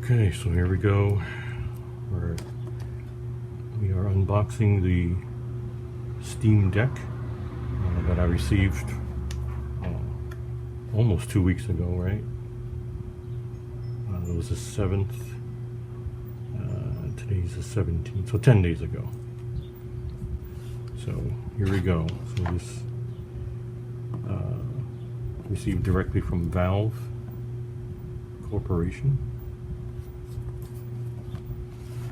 Okay, so here we go. We are unboxing the Steam Deck that I received almost 2 weeks ago, right? It was the 7th. Today's the 17th, so 10 days ago. So here we go. So this received directly from Valve Corporation.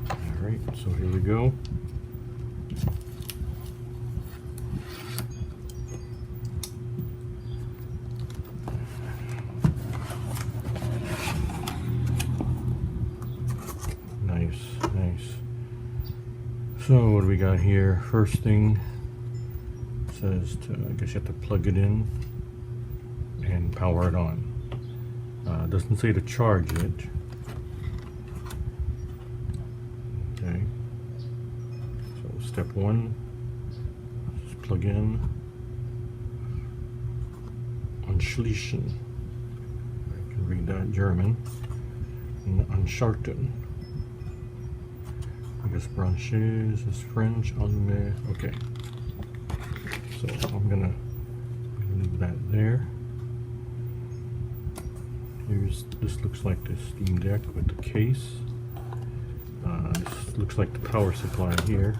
Alright, so here we go. Nice. So what do we got here? First thing says I guess you have to plug it in and power it on. It doesn't say to charge it. Okay. So step one, just plug in. Anschließen. I can read that German. And anschalten. I guess branches is French. Okay. So I'm gonna leave that there. This looks like the Steam Deck with the case. This looks like the power supply here.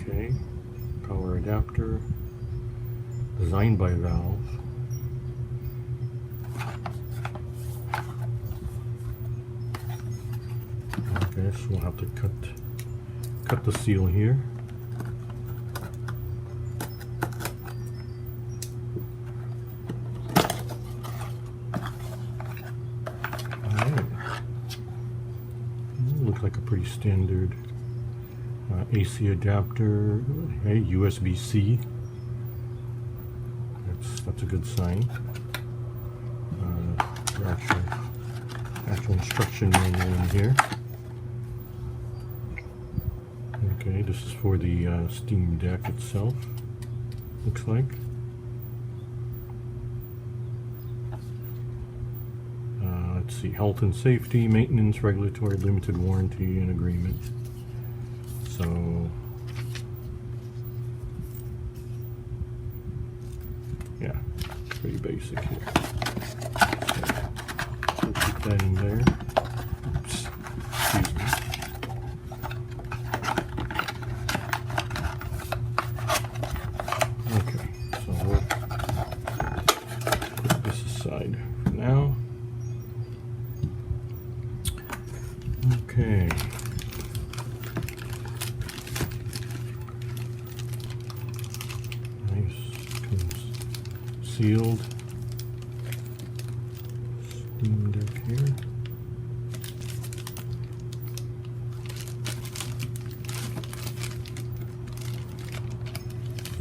Okay, power adapter, designed by Valve. Okay, so we'll have to cut the seal here. Alright. Looks like a pretty standard AC adapter. Hey, USB-C. That's a good sign. The actual instruction manual in here. Okay, this is for the Steam Deck itself, looks like. Let's see, health and safety, maintenance, regulatory, limited warranty, and agreement. So, yeah, pretty basic here. So we'll keep that in there. Oops, excuse me. Okay, so we'll put this aside for now. Okay. Nice. Comes sealed. Steam Deck here.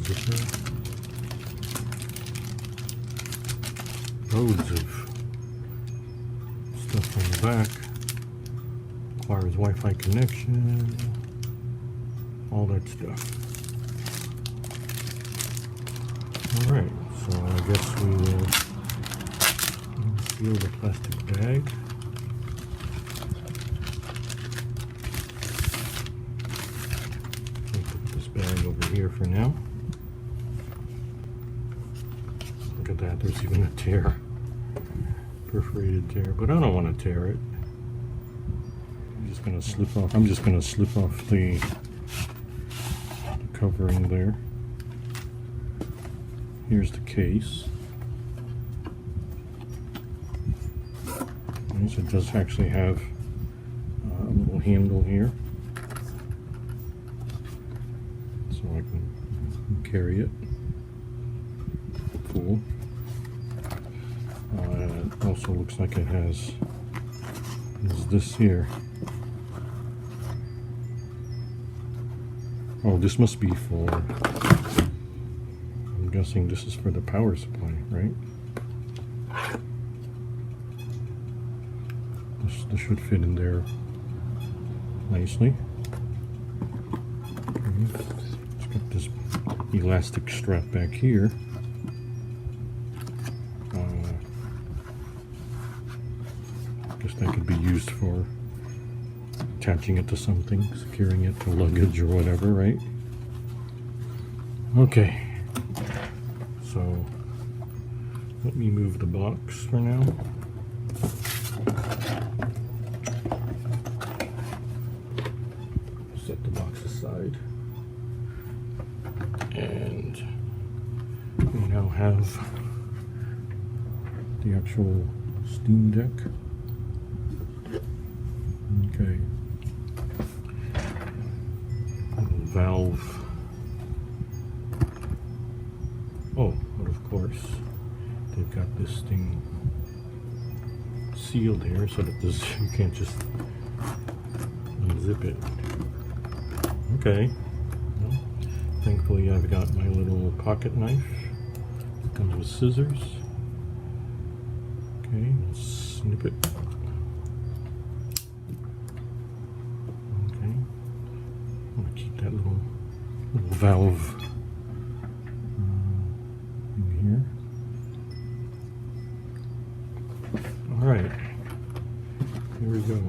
Zipper. Loads of stuff on the back. Requires Wi-Fi connection, all that stuff. Alright, so I guess we will seal the plastic bag. I'll put this bag over here for now. Look at that, there's even a tear. Perforated tear, but I don't want to tear it. I'm just going to slip off the covering there. Here's the case. So it does actually have a little handle here, so I can carry it full. It also looks like it has this here. Oh, this must be for, I'm guessing this is for the power supply, right? This should fit in there nicely. It's got this elastic strap back here. I guess that could be used for attaching it to something, securing it to luggage or whatever, right? Okay, so let me move the box for now. Set the box aside. And we now have the actual Steam Deck. Okay. Valve. Oh, but of course, they've got this thing sealed here so that this you can't just unzip it. Okay. Well, thankfully, I've got my little pocket knife. It comes with scissors. Okay, we'll snip it. Okay. I'm gonna keep that little valve in here. All right, here we go.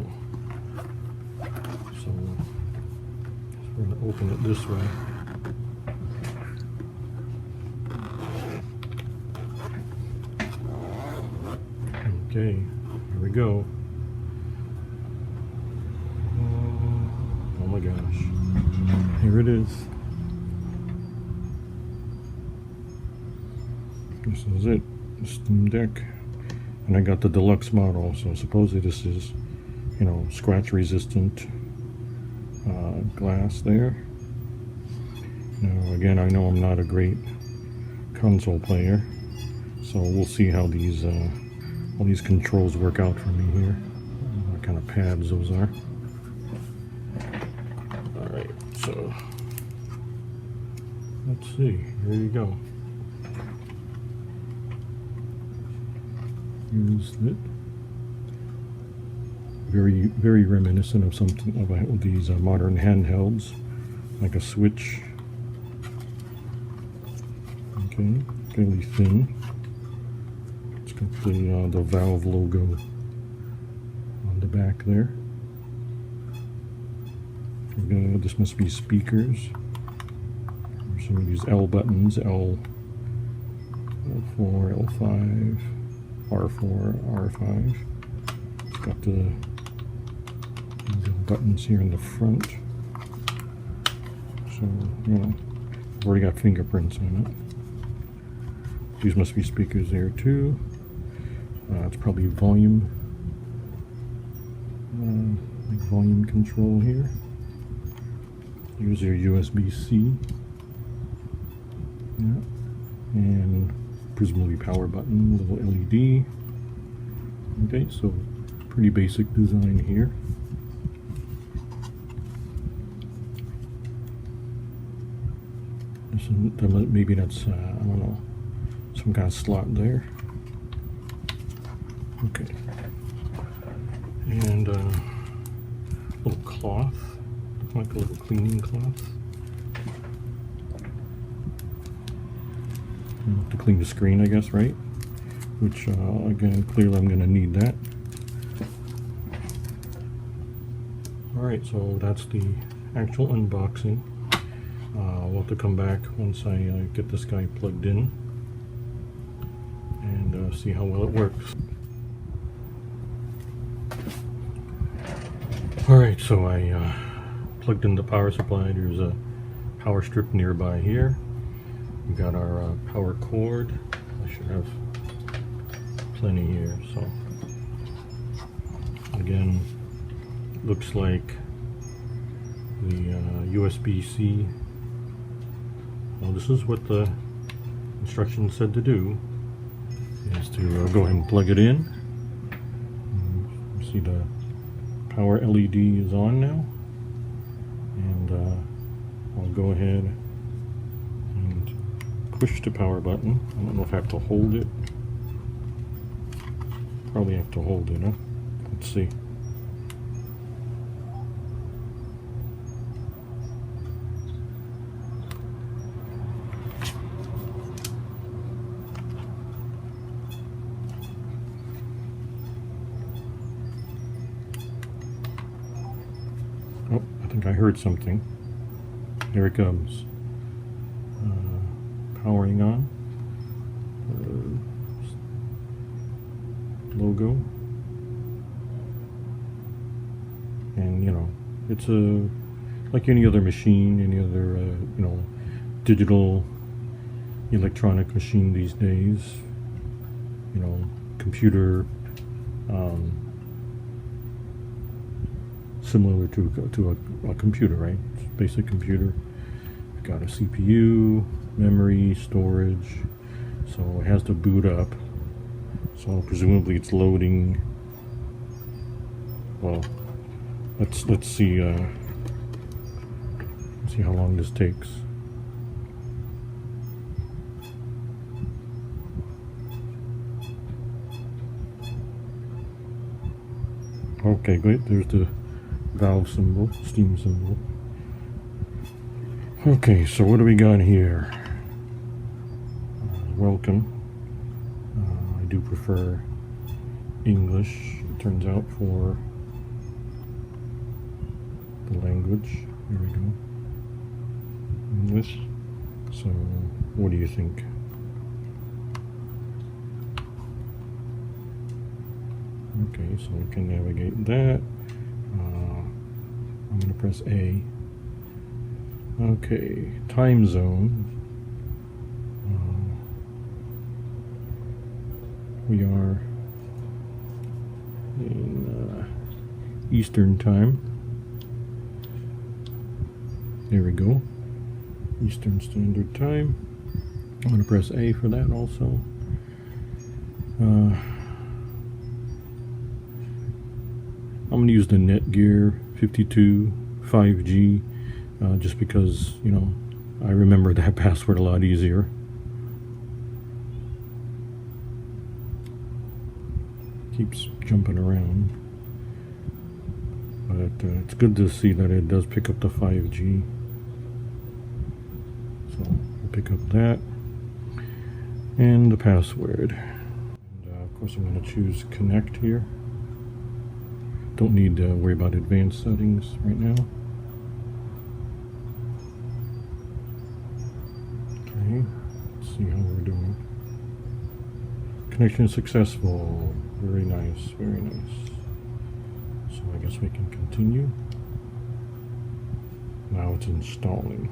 So we're going to open it this way. Okay, here we go. Oh my gosh, here it is. This is it, the Steam Deck. And I got the deluxe model, so supposedly this is, you know, scratch resistant glass there. Now again, I know I'm not a great console player, so we'll see how these all these controls work out for me here. What kind of pads those are. Alright, so let's see, here you go. Here's it. Very reminiscent of something of these modern handhelds, like a Switch. Okay, fairly thin. It's got the Valve logo on the back there. This must be speakers. Some of these L buttons, L4, L5. R4, R5. It's got the buttons here in the front. So, you know, I've already got fingerprints on it. These must be speakers there too. It's probably volume, like volume control here. Here's your USB-C. Yeah. And presumably power button, little LED. Okay, so pretty basic design here. Maybe that's, I don't know, some kind of slot there. Okay. And a little cloth, like a little cleaning cloth. To clean the screen, I guess, right? Which, again, clearly I'm going to need that. Alright, so that's the actual unboxing. I'll have to come back once I get this guy plugged in and see how well it works. Alright, so I plugged in the power supply. There's a power strip nearby here. We got our power cord. I should have plenty here. So again, looks like the USB-C. Well, this is what the instructions said to do, is to go ahead and plug it in. See the power LED is on now, and I'll go ahead and push the power button. I don't know if I have to hold it. Probably have to hold it, huh? Let's see. Oh, I think I heard something. There it comes. Powering on. Logo. And, you know, it's like any other machine, any other, you know, digital electronic machine these days. You know, computer, similar to a computer, right? It's a basic computer. You've got a CPU, memory, storage, so it has to boot up. So presumably it's loading. Well, let's see how long this takes. Okay, great. There's the valve symbol, steam symbol. Okay, so what do we got here? Welcome. I do prefer English, it turns out, for the language. Here we go. English. So, what do you think? Okay, so we can navigate that. I'm going to press A. Okay, time zone. We are in Eastern time. There we go. Eastern Standard Time. I'm going to press A for that also. I'm going to use the Netgear 52 5G just because, you know, I remember that password a lot easier. Keeps jumping around. But it's good to see that it does pick up the 5G. So I'll pick up that. And the password. And of course I'm going to choose connect here. Don't need to worry about advanced settings right now. Okay, let's see how we're doing. Connection successful. Very nice, very nice. So I guess we can continue. Now it's installing.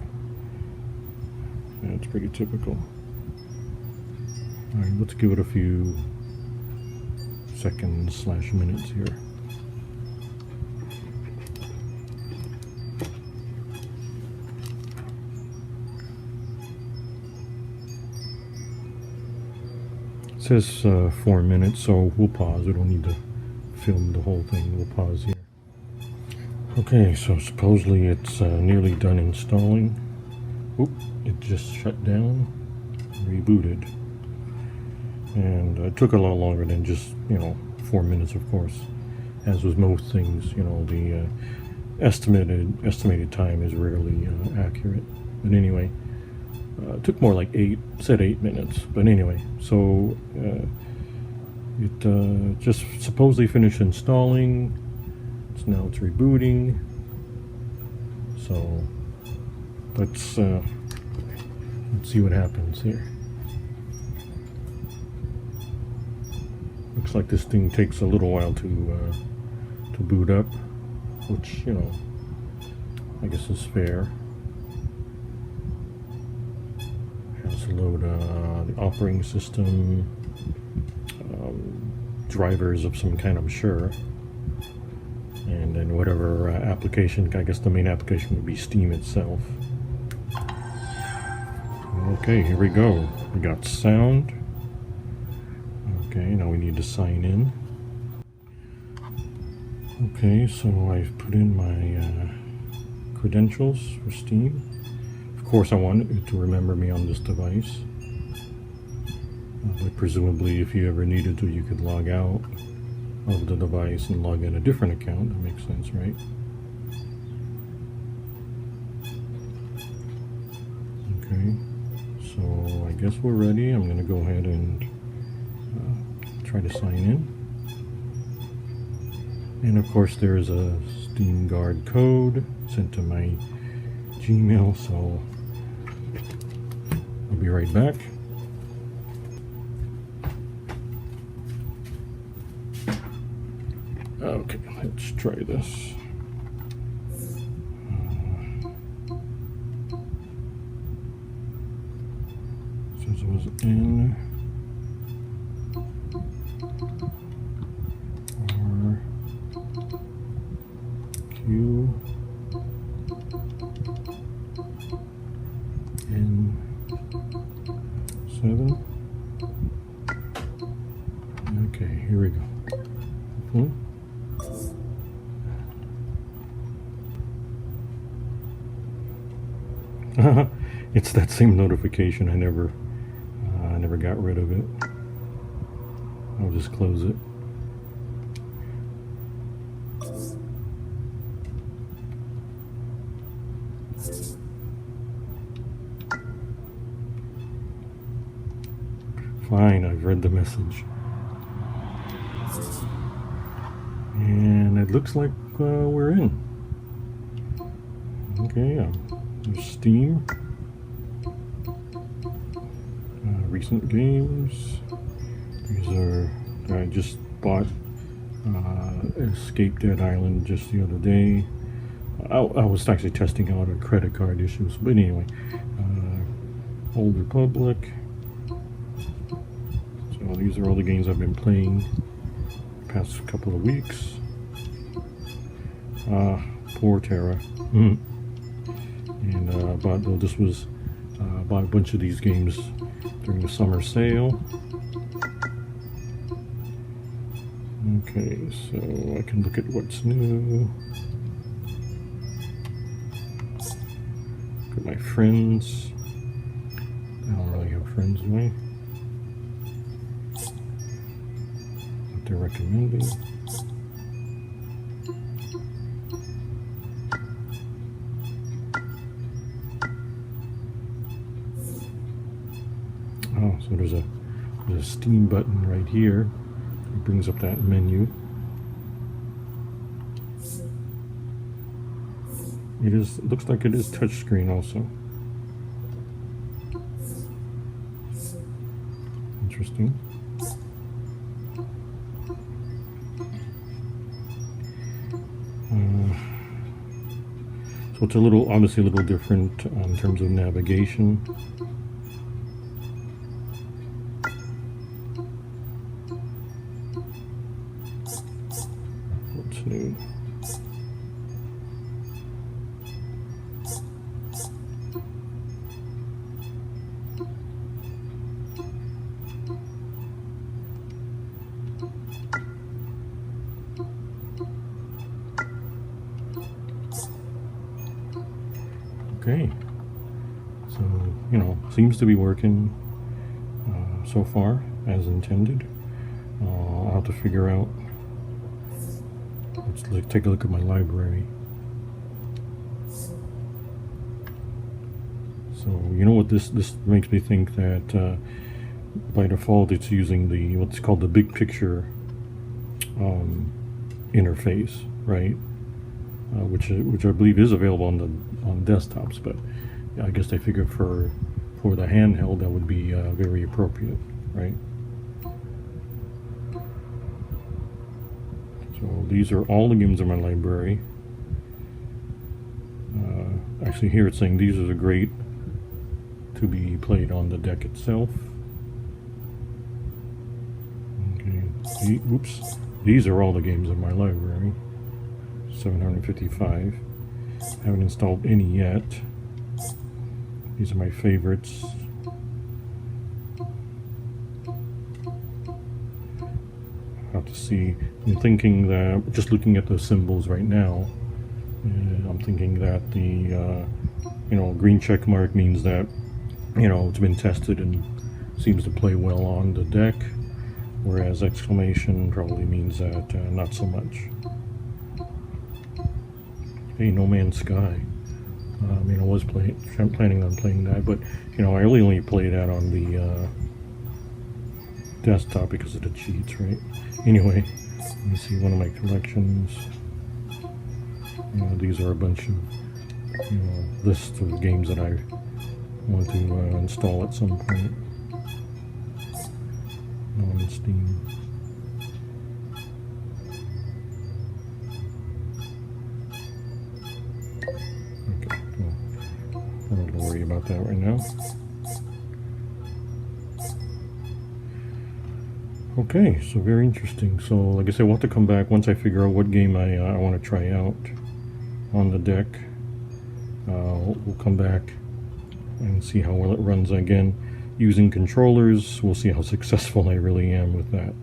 That's pretty typical. Alright, let's give it a few seconds / minutes here. It says 4 minutes, so we'll pause. We don't need to film the whole thing. We'll pause here. Okay, so supposedly it's nearly done installing. Oop, it just shut down, rebooted. And it took a lot longer than just, 4 minutes, of course. As with most things, the estimated time is rarely accurate. But anyway, it took more like 8 minutes. But anyway, so it just supposedly finished installing. Now it's rebooting. So let's see what happens here. Looks like this thing takes a little while to boot up, which I guess is fair. Has to load the operating system, drivers of some kind, I'm sure, and then whatever application. I guess the main application would be Steam itself. Okay, here we go. We got sound. Okay, now we need to sign in. Okay, so I've put in my credentials for Steam. Of course, I want it to remember me on this device. But presumably, if you ever needed to, you could log out of the device and log in a different account. That makes sense, right? Okay, so I guess we're ready. I'm going to go ahead and try to sign in. And of course there's a Steam Guard code sent to my Gmail, so I'll be right back. Okay, let's try this. Since it was in R Q N 7. Okay, here we go. It's that same notification. I never got rid of it. I'll just close it. Fine, I've read the message. And it looks like we're in. Okay, there's Steam. Recent games. These are, I just bought Escape Dead Island just the other day. I was actually testing out a credit card issues, but anyway. Old Republic. So these are all the games I've been playing the past couple of weeks. Poor Terra. And this was bought a bunch of these games during the summer sale. Okay, so I can look at what's new. Look at my friends. I don't really have friends, do I? What they're recommending. Oh, so there's a Steam button right here. It brings up that menu. It looks like it is touchscreen also. Interesting. So it's obviously a little different in terms of navigation. What's new? Okay, so seems to be working so far as intended. I'll have to figure out. Let's take a look at my library. So what this makes me think that by default it's using what's called the big picture interface, right? Which I believe is available on desktops, but I guess they figured for the handheld that would be very appropriate, right? So these are all the games in my library. Actually, here it's saying these are great to be played on the deck itself. Okay, oops. These are all the games in my library. 755. Haven't installed any yet. These are my favorites. Have to see. I'm thinking that, just looking at the symbols right now, I'm thinking that the green check mark means that it's been tested and seems to play well on the deck, whereas exclamation probably means that not so much. Hey, No Man's Sky. I was planning on playing that, but I really only play that on the desktop because of the cheats, right? Anyway, Let me see one of my collections. These are a bunch of lists of games that I want to install at some point on Steam. Okay, well, I don't have to worry about that right now. Okay, so very interesting. So like I said, we'll have to come back once I figure out what game I want to try out on the deck. We'll come back and see how well it runs again. Using controllers, we'll see how successful I really am with that.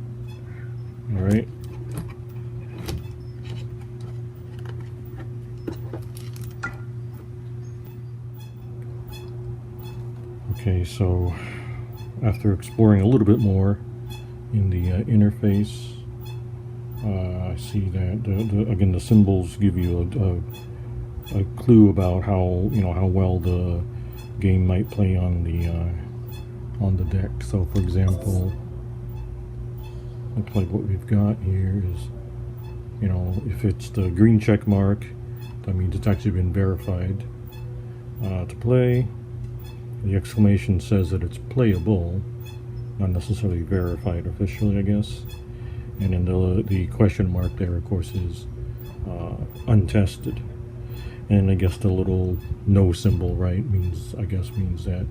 Alright. Okay, so after exploring a little bit more in the interface, I see that again the symbols give you a clue about how how well the game might play on the deck. So, for example, looks like what we've got here is if it's the green check mark, that means it's actually been verified to play. The exclamation says that it's playable, not necessarily verified officially, I guess. And then the question mark there, of course, is untested. And I guess the little no symbol, right, means that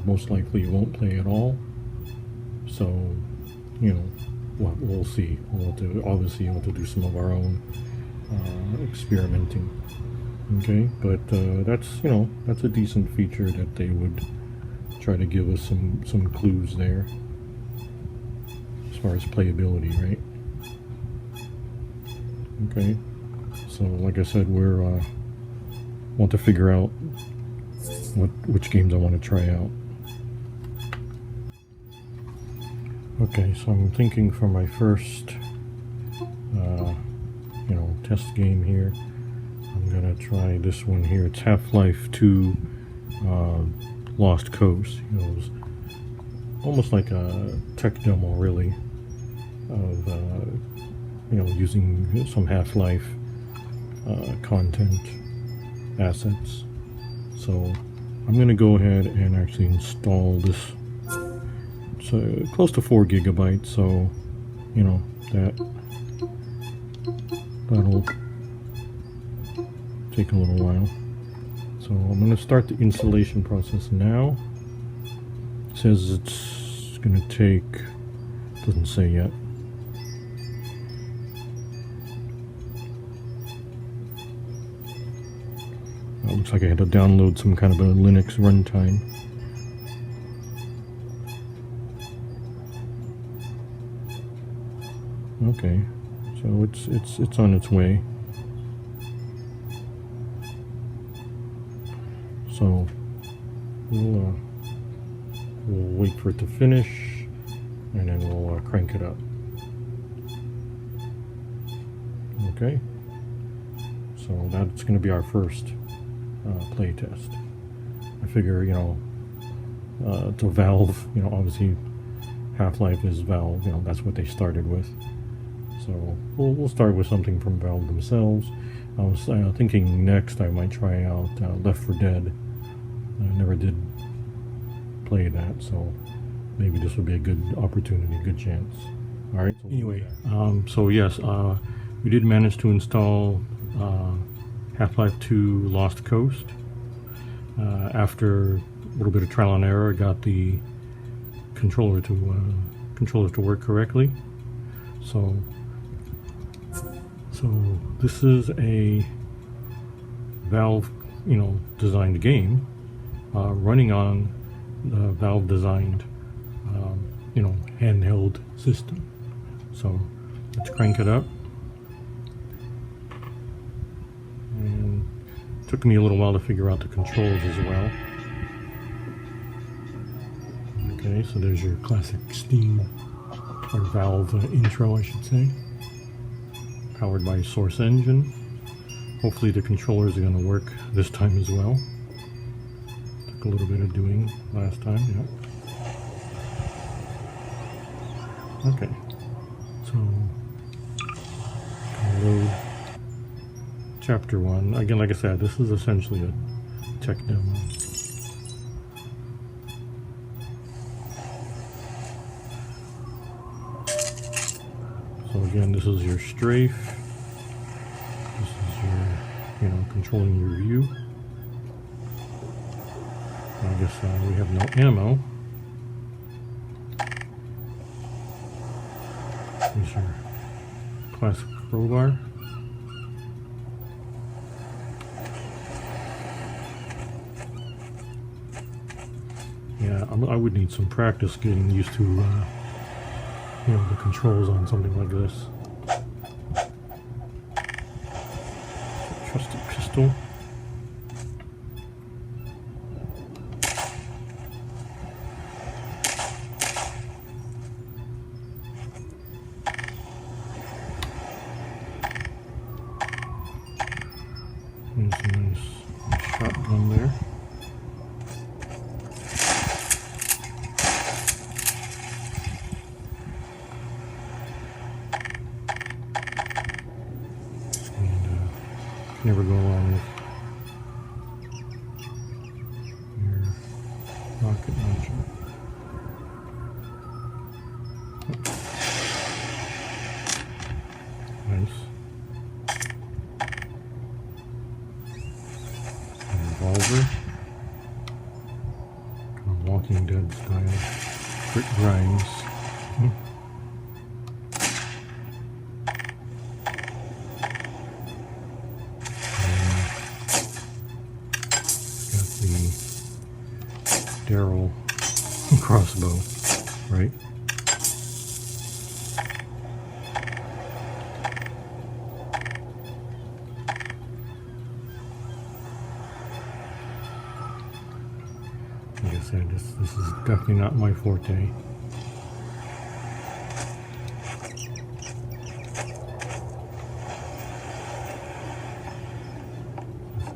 most likely you won't play at all. So, we'll see. Obviously we'll have to do some of our own experimenting. Okay, but that's a decent feature that they would try to give us some clues there as far as playability, right? Okay, so like I said, we're want to figure out which games I want to try out. Okay, so I'm thinking for my first test game here, I'm gonna try this one here. It's Half-Life 2 Lost Coast. It's almost like a tech demo, really, of using some Half-Life content assets. So I'm gonna go ahead and actually install this. It's close to 4 gigabytes, so that'll take a little while. So I'm going to start the installation process now. It says it's going to take, doesn't say yet. It looks like I had to download some kind of a Linux runtime. Okay, so it's on its way. So we'll wait for it to finish, and then we'll crank it up. Okay, so that's going to be our first play test. I figure to Valve, obviously Half-Life is Valve, that's what they started with. So we'll start with something from Valve themselves. I was thinking next I might try out Left 4 Dead. I never did play that, so maybe this would be a good opportunity, good chance. Alright, so anyway, so yes, we did manage to install Half-Life 2 Lost Coast. After a little bit of trial and error, I got the controller to work correctly. So this is a Valve, designed game running on the Valve designed, handheld system. So let's crank it up. And it took me a little while to figure out the controls as well. Okay, so there's your classic Steam or Valve intro, I should say. Powered by Source Engine. Hopefully the controllers are going to work this time as well. Took a little bit of doing last time, yeah. Okay, so load. Chapter 1. Again, like I said, this is essentially a tech demo. So again, this is your strafe. This is your, controlling your view. I guess we have no ammo. Here's your classic crowbar. Yeah, I would need some practice getting used to, the controls on something like this. Trusty pistol. There's a nice shotgun there. Never go wrong with your rocket launcher. Nice. A revolver. Kind of Walking Dead style. Quick grinds. Daryl crossbow, right? Like I said, this is definitely not my forte.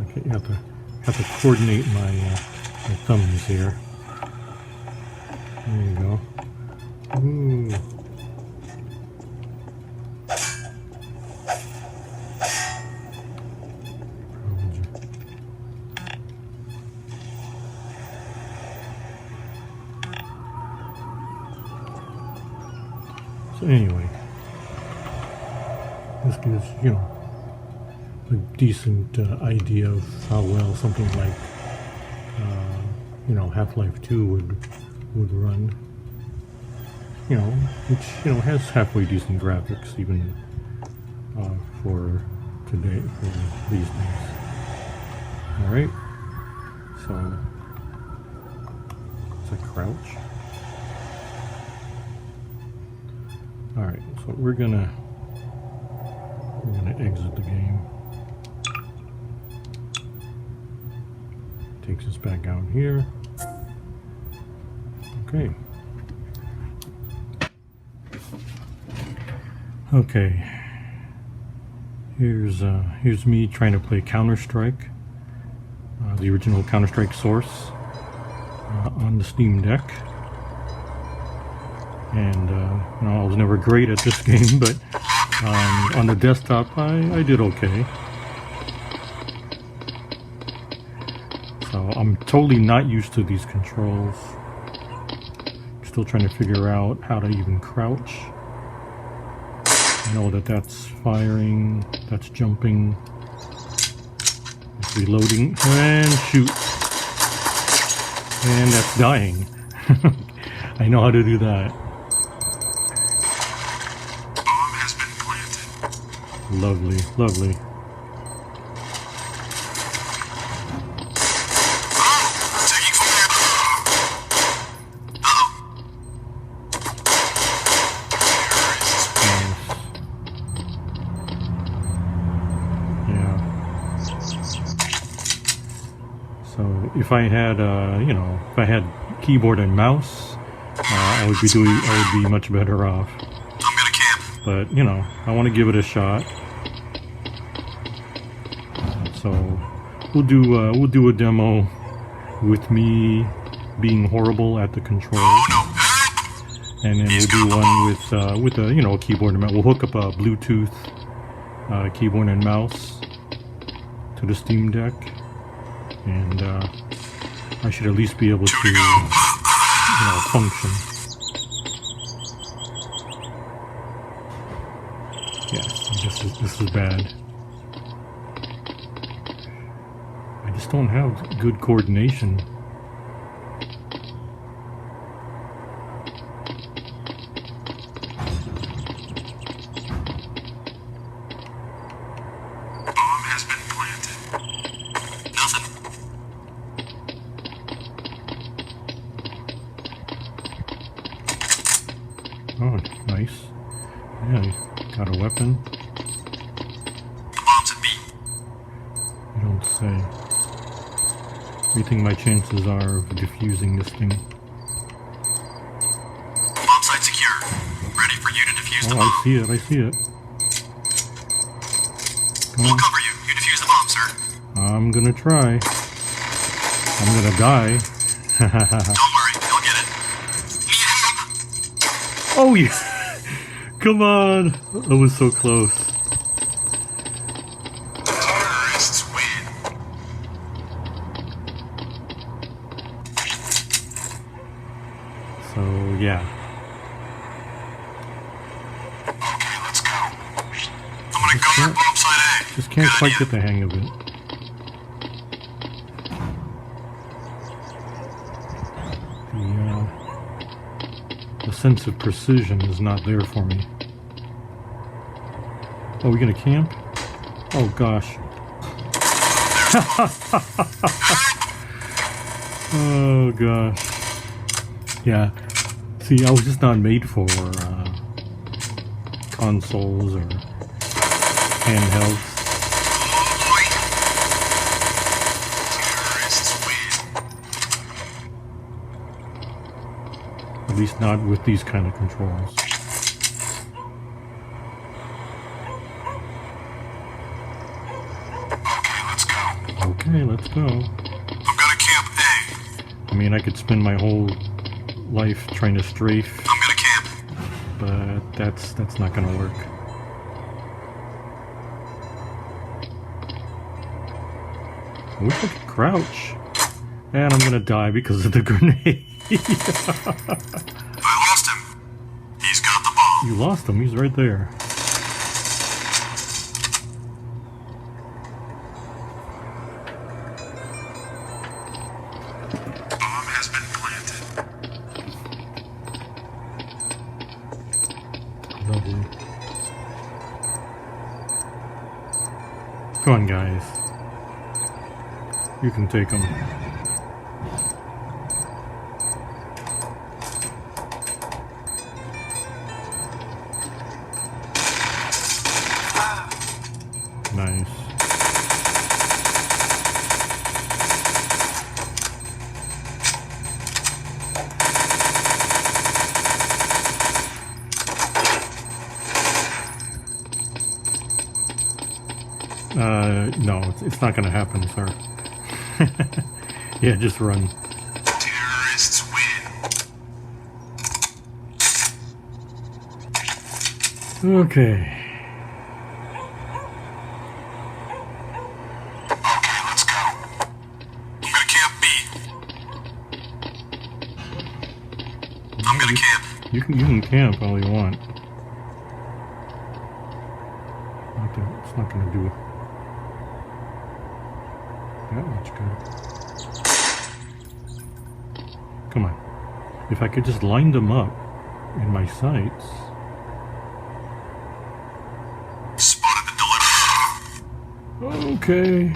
Okay, you have to coordinate my thumbs here. There you go. Ooh. So anyway, this gives, a decent idea of how well something like Half-Life 2 would run, which has halfway decent graphics even for today, for these days. All right, so it's a crouch. All right, so we're gonna exit the game. Takes us back out here. Okay. Okay. Here's me trying to play Counter-Strike, the original Counter-Strike Source, on the Steam Deck. And I was never great at this game, but on the desktop I did okay. So I'm totally not used to these controls. Still trying to figure out how to even crouch. I know that that's firing, that's jumping, that's reloading, and shoot. And that's dying. I know how to do that. Bomb has been planted. Lovely, lovely. So if I had, if I had keyboard and mouse, I would be much better off. I'm gonna camp. But I want to give it a shot. So we'll do a demo with me being horrible at the controls. Oh no! And then we'll do one with a keyboard and mouse. We'll hook up a Bluetooth keyboard and mouse to the Steam Deck, and I should at least be able to, function. Yes, this is bad. I just don't have good coordination. Bomb has been planted. Nothing. Oh, nice. Yeah, got a weapon. The bomb's at B. You don't say. What do you think my chances are of defusing this thing? Bomb site secure. Ready for you to defuse the Oh, bomb. I see it, I see it. Come We'll on. cover you. You defuse the bomb, sir. I'm gonna try. I'm gonna die. Don't worry, you'll get it. Need help. Oh, yeah! Come on! I was so close. Terrorists win. So, yeah. Okay, let's go. I'm gonna guard bomb site A. Just can't Good quite idea. get the hang of it. The sense of precision is not there for me. Oh, we gonna camp? Oh gosh. Oh gosh. Yeah. See, I was just not made for consoles or handhelds. Oh boy. Terrorists win. At least not with these kind of controls. Okay, let's go. Okay, let's go. I'm gonna camp A. I mean, I could spend my whole life trying to strafe, I'm gonna camp. but that's not gonna work. I wish I could crouch. And I'm gonna die because of the grenade. I lost him. He's got the bomb. You lost him, he's right there. Bomb has been planted. Lovely. Come on, guys. You can take them. Nice. No, it's not gonna happen, sir. Yeah, just run. Terrorists win. Okay. Okay, let's go. I'm gonna camp B. I'm gonna camp. You can camp all you want. It's not gonna do that much good. Come on. If I could just line them up in my sights. Spotted the delivery. Okay.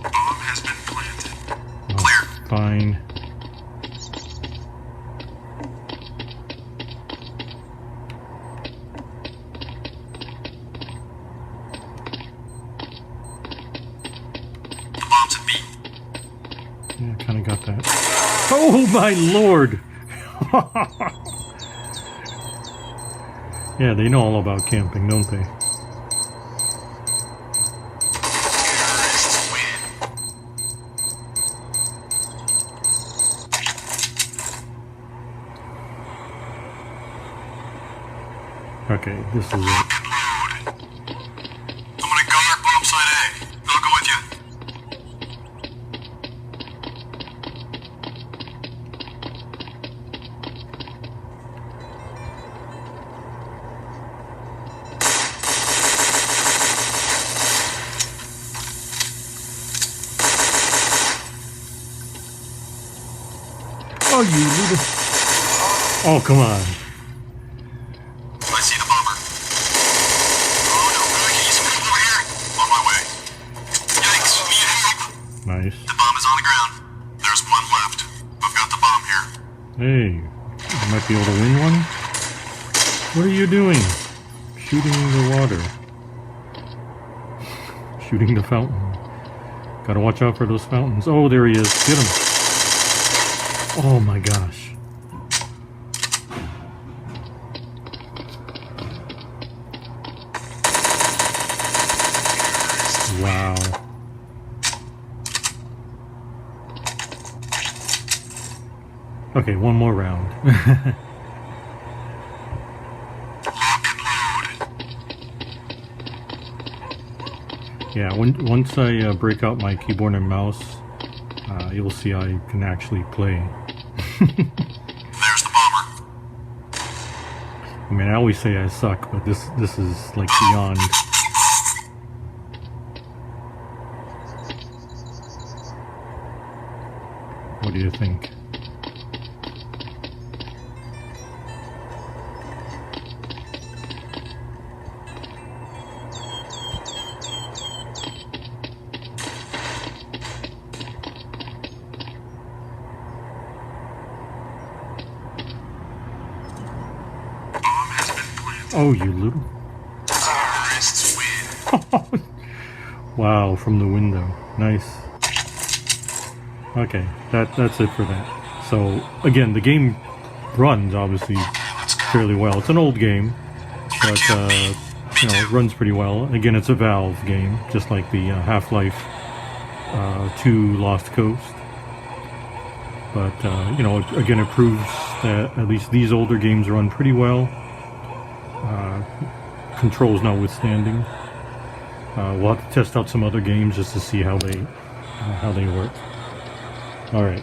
Bomb has been planted. Oh, Clear. fine. The bomb's at B. Yeah, kind of got that. Oh my lord! Yeah, they know all about camping, don't they? Terrorists win. Okay, this is it. site A. I'll go with you. Oh, you little... Oh, come on. I see the bomber. Oh no, gotta get you some help over here. On my way. Yikes, need help. Nice. The bomb is on the ground. There's one left. I've got the bomb here. Hey, you might be able to win one? What are you doing? Shooting the water. Shooting the fountain. Gotta watch out for those fountains. Oh, there he is. Get him. Oh my gosh. Wow. Okay, one more round. Lock and load. Yeah, once I break out my keyboard and mouse, you'll see I can actually play. There's the bomber. I mean, I always say I suck, but this is like beyond. What do you think? Oh, you little... Terrorists win. Wow, from the window. Nice. Okay, that's it for that. So, again, the game runs, obviously, fairly well. It's an old game, but, you know, it runs pretty well. Again, it's a Valve game, just like the Half-Life 2 Lost Coast. But, you know, again, it proves that at least these older games run pretty well. Controls notwithstanding. We'll have to test out some other games just to see how they work. All right.